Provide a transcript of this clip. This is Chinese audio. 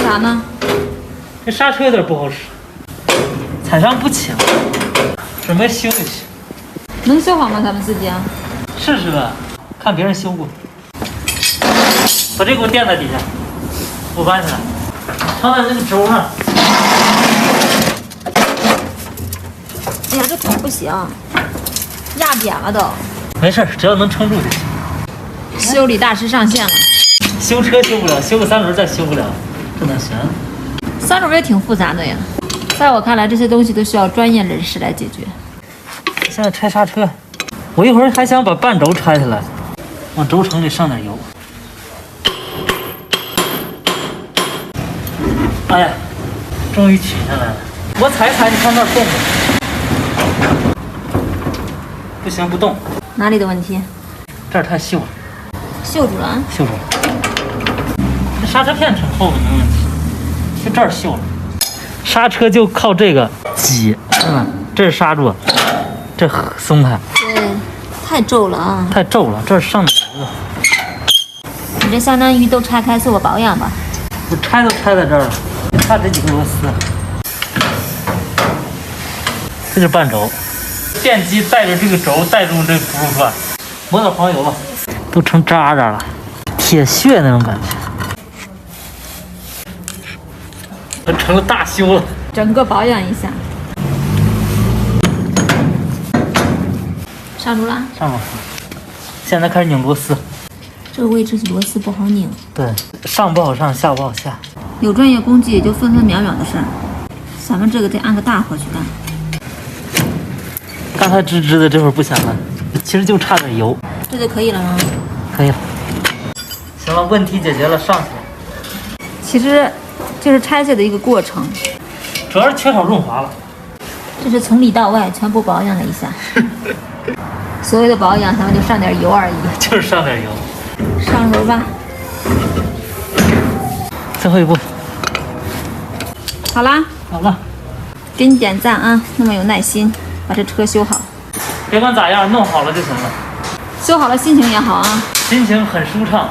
啥呢？这刹车有点不好使，踩上不轻，准备修一修。能修好吗？咱们自己啊？试试呗，看别人修过。把这给我垫在底下，我搬起来，放在那个轴上。哎呀，这头不行，压扁了都。没事，只要能撑住就行。修理大师上线了。修车修不了，修个三轮再修不了，这哪行？三轮也挺复杂的呀，在我看来，这些东西都需要专业人士来解决。现在拆刹车，我一会儿还想把半轴拆下来，往轴承里上点油。哎呀，终于取下来了。我踩一踩，你看那儿动不？不行，不动。哪里的问题？这儿太锈了。锈住了啊？锈住了。这刹车片挺厚的，没问题。就这儿锈了。刹车就靠这个挤，这是刹住，这松开。对，太皱了啊！太皱了，这儿上点油。你这相当于都拆开做个保养吧？我拆都拆在这儿了，就差这几个螺丝。这是半轴，电机带着这个轴带住这轱辘转，抹点黄油吧，都成渣渣了，铁屑那种感觉。成了大修了，整个保养一下。上住了？上了。现在开始拧螺丝。这个位置螺丝不好拧。对，上不好上，下不好下。有专业工具也就分分秒秒的事儿，咱们这个得按个大活去干。刚才吱吱的，这会儿不响了，其实就差点油。这就可以了吗？可以了。行了，问题解决了，上去了。其实这是拆卸的一个过程，主要是缺少润滑了。这是从里到外全部保养了一下。所谓的保养，咱们就上点油而已。就是上点油。上油吧。最后一步。好啦。好了。给你点赞啊，那么有耐心，把这车修好。别管咋样，弄好了就行了。修好了，心情也好啊。心情很舒畅。